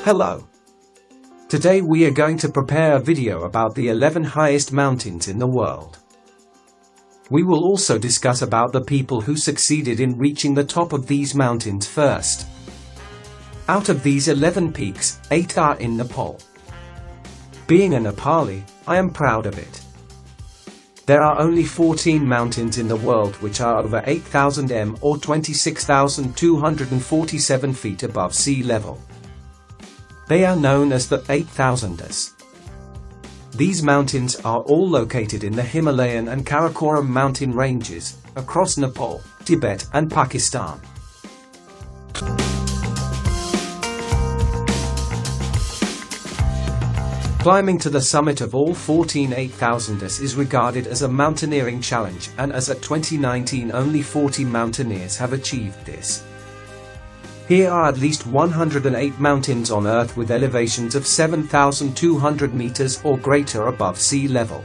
Hello. Today we are going to prepare a video about the 11 highest mountains in the world. We will also discuss about the people who succeeded in reaching the top of these mountains first. Out of these 11 peaks, 8 are in Nepal. Being a Nepali, I am proud of it. There are only 14 mountains in the world which are over 8,000 m or 26,247 feet above sea level. They are known as the 8,000ers. These mountains are all located in the Himalayan and Karakoram mountain ranges, across Nepal, Tibet and Pakistan. Climbing to the summit of all 14 8,000ers is regarded as a mountaineering challenge, and as at 2019 only 40 mountaineers have achieved this. Here are at least 108 mountains on Earth with elevations of 7,200 meters or greater above sea level.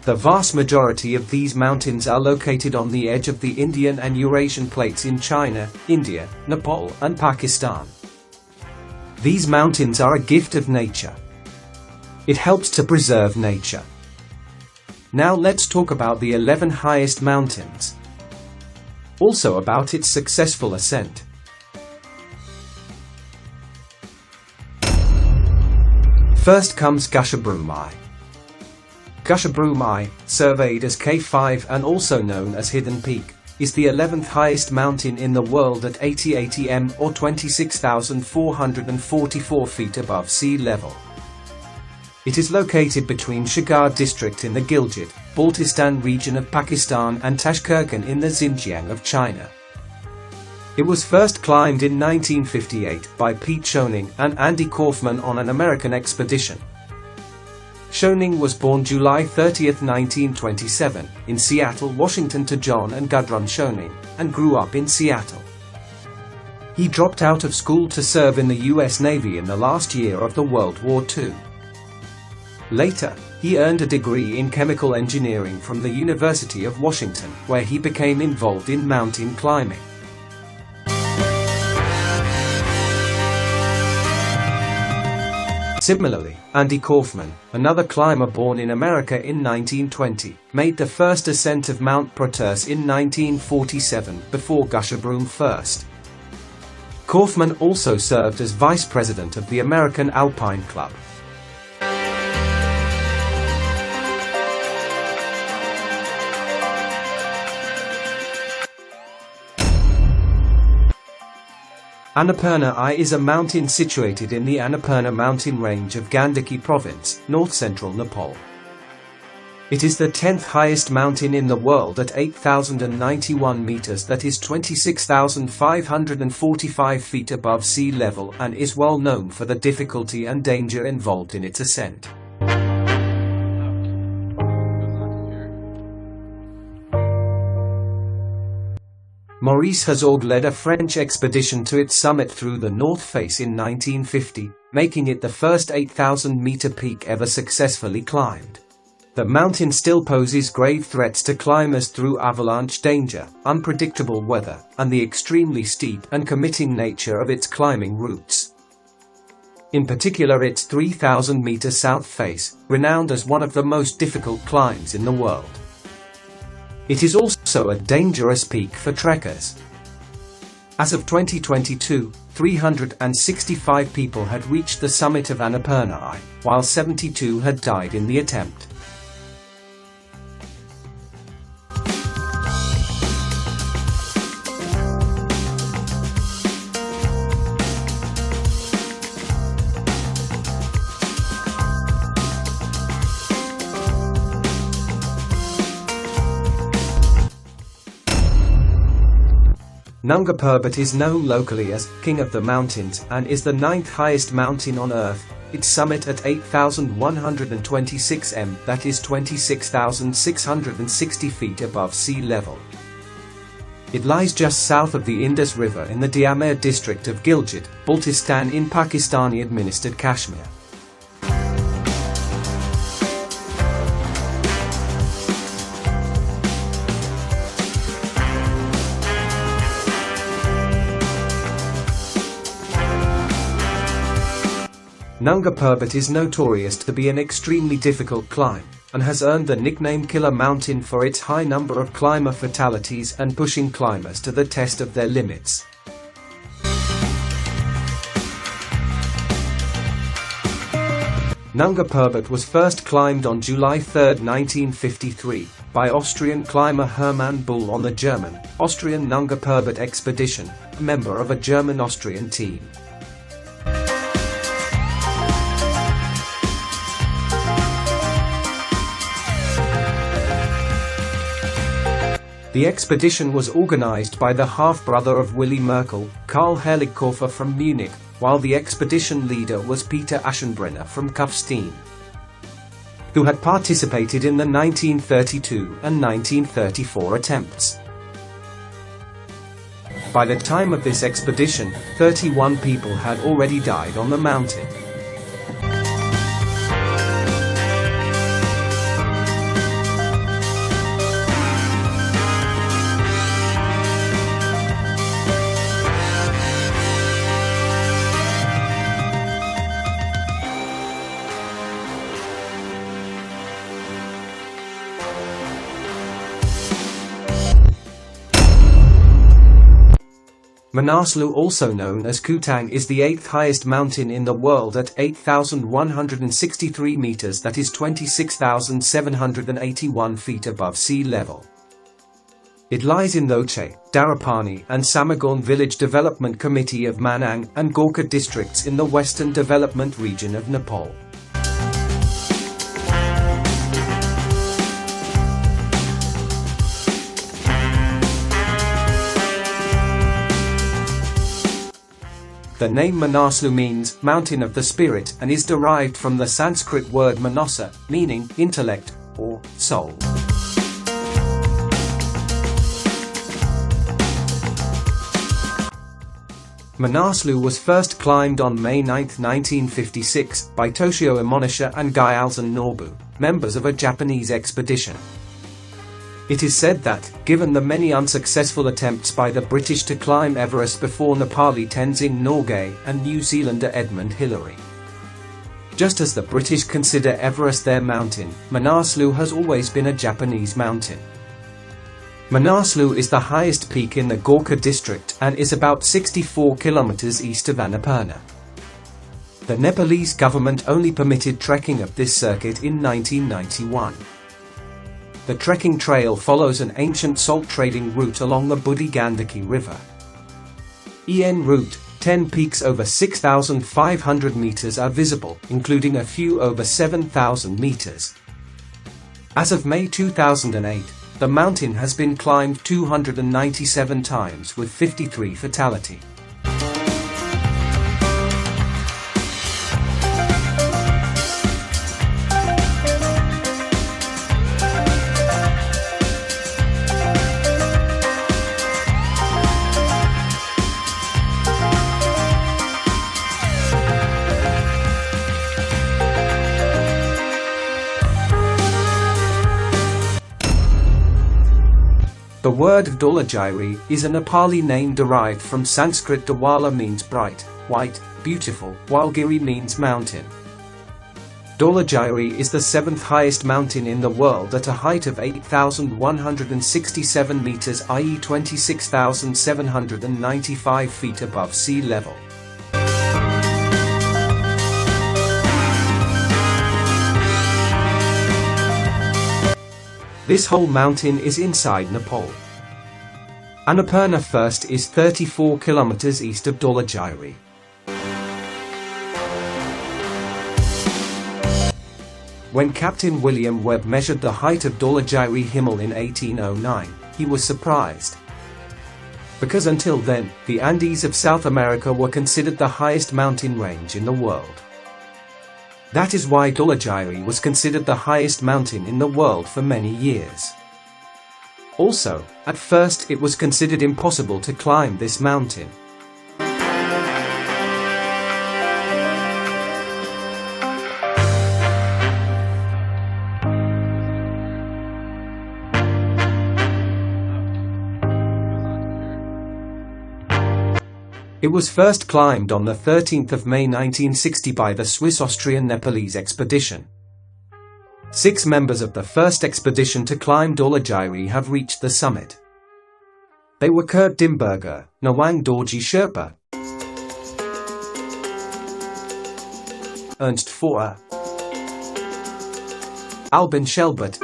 The vast majority of these mountains are located on the edge of the Indian and Eurasian plates in China, India, Nepal, and Pakistan. These mountains are a gift of nature. It helps to preserve nature. Now let's talk about the 11 highest mountains. Also about its successful ascent. First comes Gushabrumai. Gushabrumai, surveyed as K5 and also known as Hidden Peak, is the 11th highest mountain in the world at 80 m or 26,444 feet above sea level. It is located between Shahgar district in the Gilgit-Baltistan region of Pakistan and Tashkurgan in the Xinjiang of China. It was first climbed in 1958 by Pete Schoening and Andy Kaufman on an American expedition. Schoening was born July 30, 1927, in Seattle, Washington to John and Gudrun Schoening, and grew up in Seattle. He dropped out of school to serve in the U.S. Navy in the last year of the World War II. Later, he earned a degree in chemical engineering from the University of Washington, where he became involved in mountain climbing. Similarly, Andy Kaufman, another climber born in America in 1920, made the first ascent of Mount Proteus in 1947 before Gushabrum first. Kaufman also served as vice president of the American Alpine Club. Annapurna is a mountain situated in the Annapurna mountain range of Gandaki province, north-central Nepal. It is the 10th highest mountain in the world at 8,091 meters, that is 26,545 feet above sea level, and is well known for the difficulty and danger involved in its ascent. Maurice Herzog led a French expedition to its summit through the North Face in 1950, making it the first 8,000-meter peak ever successfully climbed. The mountain still poses grave threats to climbers through avalanche danger, unpredictable weather, and the extremely steep and committing nature of its climbing routes. In particular its 3,000-meter south face, renowned as one of the most difficult climbs in the world. It is also a dangerous peak for trekkers. As of 2022, 365 people had reached the summit of Annapurna, while 72 had died in the attempt. Nanga Parbat is known locally as King of the Mountains and is the 9th highest mountain on Earth, its summit at 8,126 m, that is 26,660 feet above sea level. It lies just south of the Indus River in the Diamer district of Gilgit-Baltistan in Pakistani-administered Kashmir. Nanga Parbat is notorious to be an extremely difficult climb, and has earned the nickname Killer Mountain for its high number of climber fatalities and pushing climbers to the test of their limits. Nanga Parbat was first climbed on July 3, 1953, by Austrian climber Hermann Bull on the German-Austrian Nanga Parbat expedition, a member of a German-Austrian team. The expedition was organized by the half-brother of Willy Merkel, Karl Herrlichkofer from Munich, while the expedition leader was Peter Aschenbrenner from Kufstein, who had participated in the 1932 and 1934 attempts. By the time of this expedition, 31 people had already died on the mountain. Manaslu, also known as Kutang, is the 8th highest mountain in the world at 8,163 meters, that is 26,781 feet above sea level. It lies in Loche, Darapani and Samagorn Village Development Committee of Manang and Gorkha districts in the Western Development Region of Nepal. The name Manaslu means mountain of the spirit and is derived from the Sanskrit word manasa, meaning intellect or soul. Manaslu was first climbed on May 9, 1956, by Toshio Imonisha and Gyaltsen Norbu, members of a Japanese expedition. It is said that, given the many unsuccessful attempts by the British to climb Everest before Nepali Tenzing Norgay and New Zealander Edmund Hillary, just as the British consider Everest their mountain, Manaslu has always been a Japanese mountain. Manaslu is the highest peak in the Gorkha district and is about 64 kilometers east of Annapurna. The Nepalese government only permitted trekking up this circuit in 1991. The trekking trail follows an ancient salt trading route along the Budi Gandaki River. En route, 10 peaks over 6,500 meters are visible, including a few over 7,000 meters. As of May 2008, the mountain has been climbed 297 times with 53 fatalities. The word Dholagiri is a Nepali name derived from Sanskrit. Dwala means bright, white, beautiful, while Giri means mountain. Dholagiri is the 7th highest mountain in the world at a height of 8,167 meters, i.e. 26,795 feet above sea level. This whole mountain is inside Nepal. Annapurna first is 34 kilometers east of Dholagiri. When Captain William Webb measured the height of Dholagiri Himal in 1809, he was surprised. Because until then, the Andes of South America were considered the highest mountain range in the world. That is why Dholagiri was considered the highest mountain in the world for many years. Also, at first it was considered impossible to climb this mountain. It was first climbed on the 13th of May 1960 by the Swiss-Austrian Nepalese expedition. 6 members of the first expedition to climb Dhaulagiri have reached the summit. They were Kurt Dimberger, Nawang Dorji Sherpa, Ernst Foer, Albin Shelbert,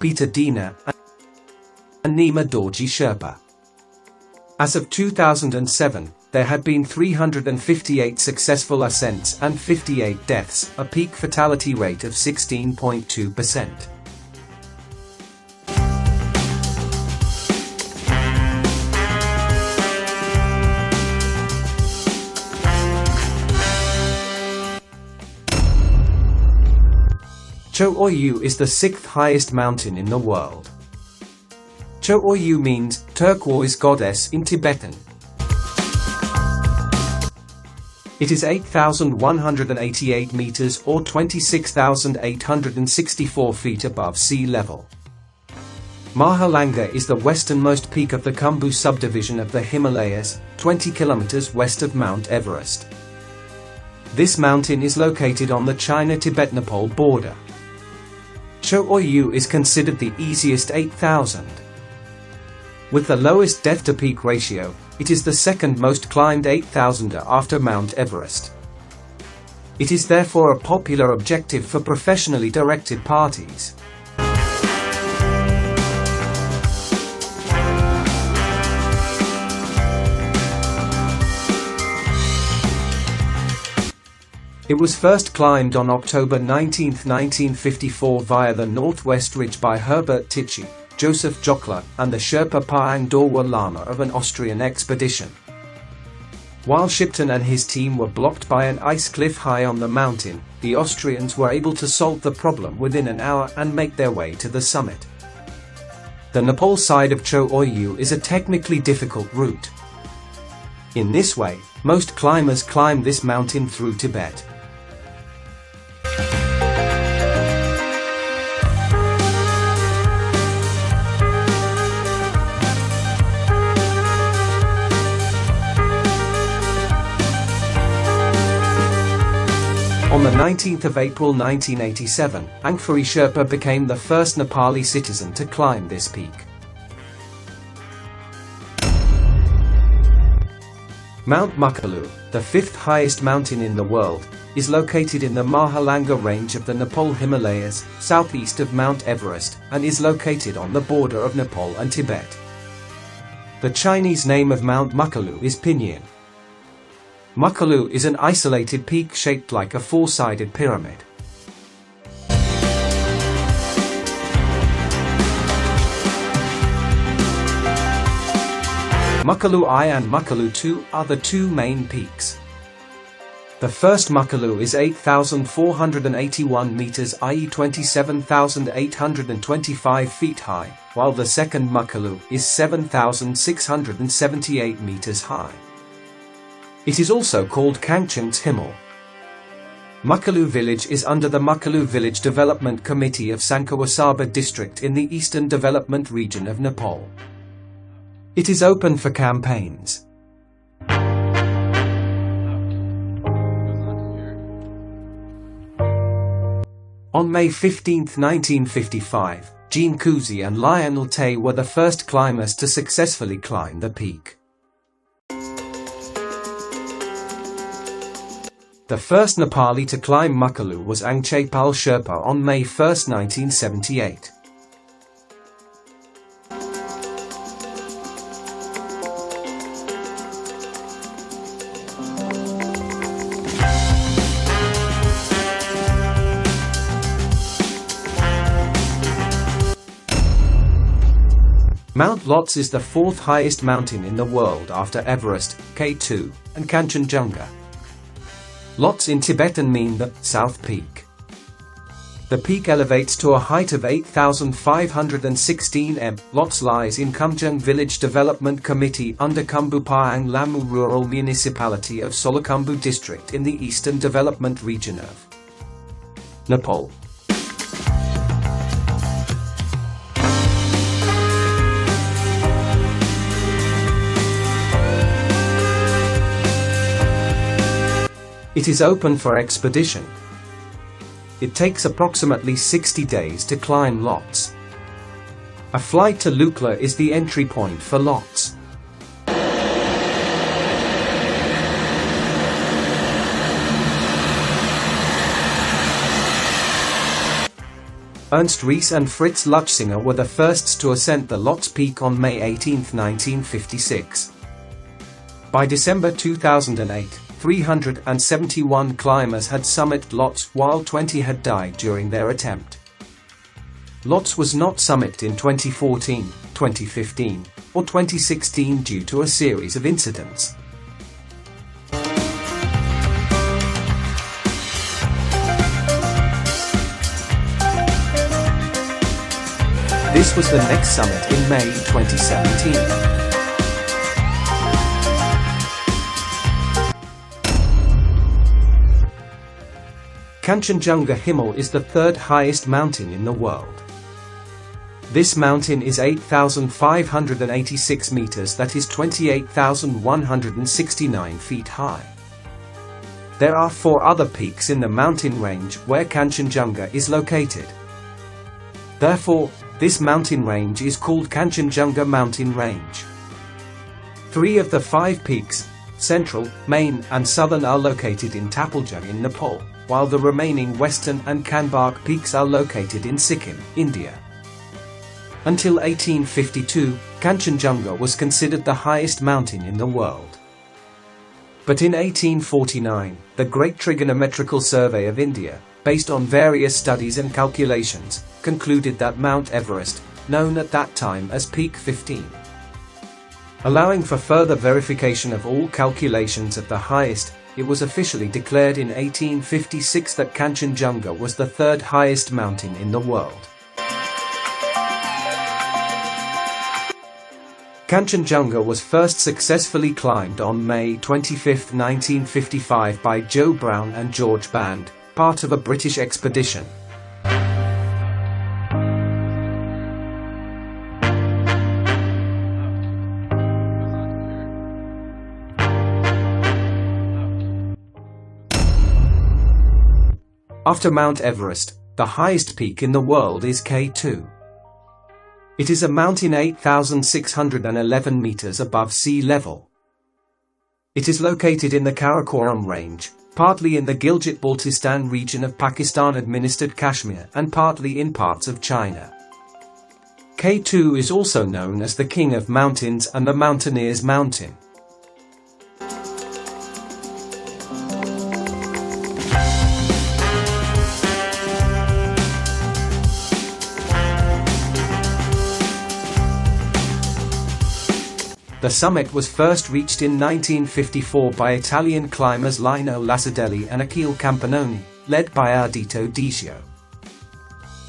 Peter Diener, and Nima Dorji Sherpa. As of 2007, there had been 358 successful ascents and 58 deaths, a peak fatality rate of 16.2%. Cho Oyu is the 6th highest mountain in the world. Cho Oyu means turquoise goddess in Tibetan. It is 8,188 meters or 26,864 feet above sea level. Mahalanga is the westernmost peak of the Khumbu subdivision of the Himalayas, 20 kilometers west of Mount Everest. This mountain is located on the China-Tibet-Nepal border. Cho Oyu is considered the easiest 8,000. With the lowest death-to-peak ratio, it is the second most climbed 8,000er after Mount Everest. It is therefore a popular objective for professionally directed parties. It was first climbed on October 19, 1954 via the Northwest Ridge by Herbert Tichy, Joseph Jockler, and the Sherpa Pahang Dorwa Lama of an Austrian expedition. While Shipton and his team were blocked by an ice cliff high on the mountain, the Austrians were able to solve the problem within an hour and make their way to the summit. The Nepal side of Cho Oyu is a technically difficult route. In this way, most climbers climb this mountain through Tibet. On the 19th of April 1987, Angphari Sherpa became the first Nepali citizen to climb this peak. Mount Makalu, the 5th highest mountain in the world, is located in the Mahalanga range of the Nepal Himalayas, southeast of Mount Everest, and is located on the border of Nepal and Tibet. The Chinese name of Mount Makalu is Pinyin. Makalu is an isolated peak shaped like a four-sided pyramid. Makalu I and Makalu II are the two main peaks. The first Makalu is 8,481 meters, i.e. 27,825 feet high, while the second Makalu is 7,678 meters high. It is also called Kangchen's Himal. Makalu village is under the Makalu Village Development Committee of Sankawasaba district in the Eastern Development Region of Nepal. It is open for campaigns. On May 15, 1955, Jean Kuzi and Lionel Tay were the first climbers to successfully climb the peak. The first Nepali to climb Makalu was Angchepal Sherpa on May 1, 1978. Mount Lotse is the 4th highest mountain in the world after Everest, K2, and Kanchenjunga. Lotse in Tibetan mean the South Peak. The peak elevates to a height of 8,516 m. Lotse lies in Khumjung Village Development Committee under Khumbu Pahang Lamu Rural Municipality of Solakhumbu District in the Eastern Development Region of Nepal. It is open for expedition. It takes approximately 60 days to climb Lhotse. A flight to Lukla is the entry point for Lhotse. Ernst Ries and Fritz Lutzinger were the firsts to ascend the Lhotse peak on May 18, 1956. By December 2008, 371 climbers had summited Lhotse, while 20 had died during their attempt. Lhotse was not summited in 2014, 2015, or 2016 due to a series of incidents. This was the next summit in May 2017. Kanchenjunga Himal is the third highest mountain in the world. This mountain is 8,586 meters, that is 28,169 feet high. There are 4 other peaks in the mountain range where Kanchenjunga is located. Therefore, this mountain range is called Kanchenjunga Mountain Range. 3 of the 5 peaks, central, main, and southern, are located in Taplejung in Nepal, while the remaining western and Kanbark peaks are located in Sikkim, India. Until 1852, Kanchenjunga was considered the highest mountain in the world. But in 1849, the Great Trigonometrical Survey of India, based on various studies and calculations, concluded that Mount Everest, known at that time as Peak 15. Allowing for further verification of all calculations at the highest, it was officially declared in 1856 that Kanchenjunga was the third highest mountain in the world. Kanchenjunga was first successfully climbed on May 25, 1955 by Joe Brown and George Band, part of a British expedition. After Mount Everest, the highest peak in the world is K2. It is a mountain 8,611 meters above sea level. It is located in the Karakoram range, partly in the Gilgit-Baltistan region of Pakistan-administered Kashmir and partly in parts of China. K2 is also known as the King of Mountains and the Mountaineer's Mountain. The summit was first reached in 1954 by Italian climbers Lino Lacedelli and Achille Campanoni, led by Ardito Decio.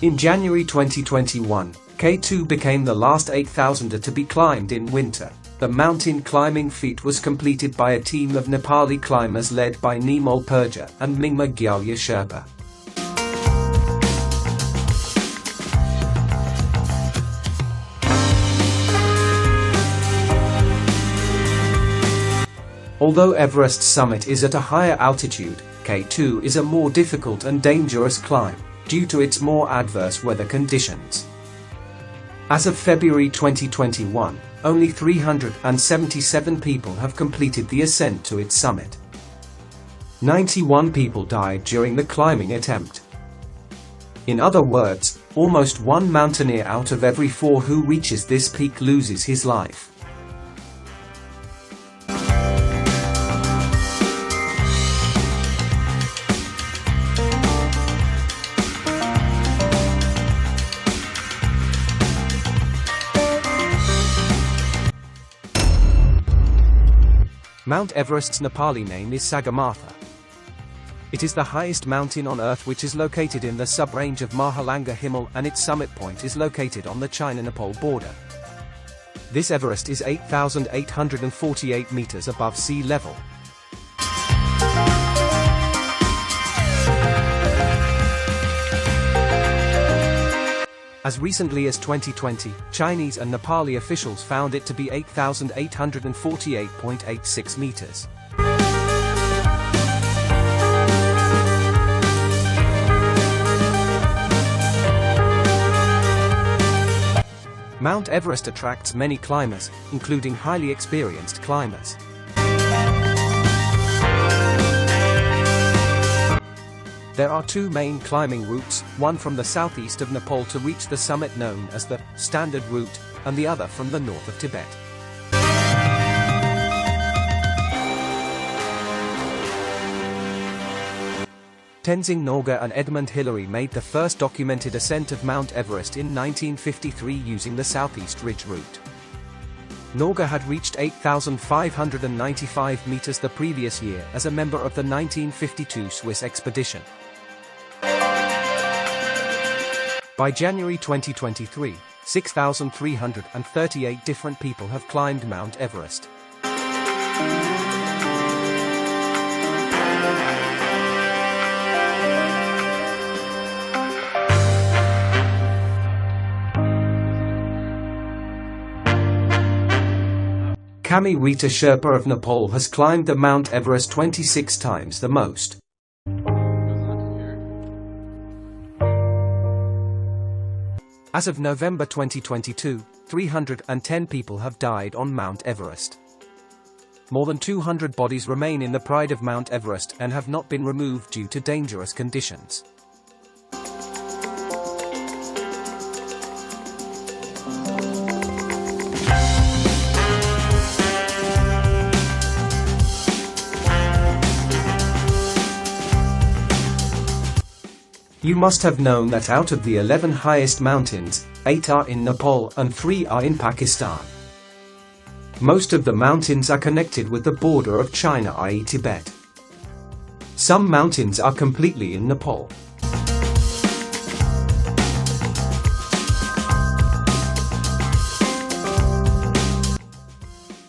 In January 2021, K2 became the last 8,000er to be climbed in winter. The mountain climbing feat was completed by a team of Nepali climbers led by Nimol Purja and Mingma Gyalya Sherpa. Although Everest summit is at a higher altitude, K2 is a more difficult and dangerous climb, due to its more adverse weather conditions. As of February 2021, only 377 people have completed the ascent to its summit. 91 people died during the climbing attempt. In other words, almost one mountaineer out of every 4 who reaches this peak loses his life. Mount Everest's Nepali name is Sagarmatha. It is the highest mountain on Earth, which is located in the sub-range of Mahalanga Himal, and its summit point is located on the China-Nepal border. This Everest is 8,848 meters above sea level. As recently as 2020, Chinese and Nepali officials found it to be 8,848.86 meters. Mount Everest attracts many climbers, including highly experienced climbers. There are two main climbing routes, one from the southeast of Nepal to reach the summit known as the Standard Route, and the other from the north of Tibet. Tenzing Norgay and Edmund Hillary made the first documented ascent of Mount Everest in 1953 using the Southeast Ridge route. Norgay had reached 8,595 meters the previous year as a member of the 1952 Swiss expedition. By January 2023, 6,338 different people have climbed Mount Everest. Kami Rita Sherpa of Nepal has climbed the Mount Everest 26 times the most. As of November 2022, 310 people have died on Mount Everest. More than 200 bodies remain in the pride of Mount Everest and have not been removed due to dangerous conditions. You must have known that out of the 11 highest mountains, 8 are in Nepal and 3 are in Pakistan. Most of the mountains are connected with the border of China, i.e. Tibet. Some mountains are completely in Nepal.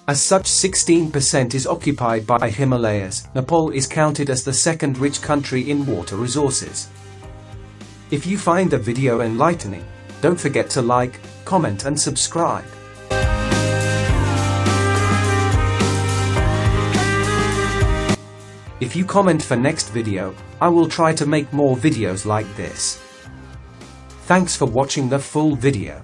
As such, 16% is occupied by Himalayas. Nepal is counted as the second rich country in water resources. If you find the video enlightening, don't forget to like, comment and subscribe. If you comment for next video, I will try to make more videos like this. Thanks for watching the full video.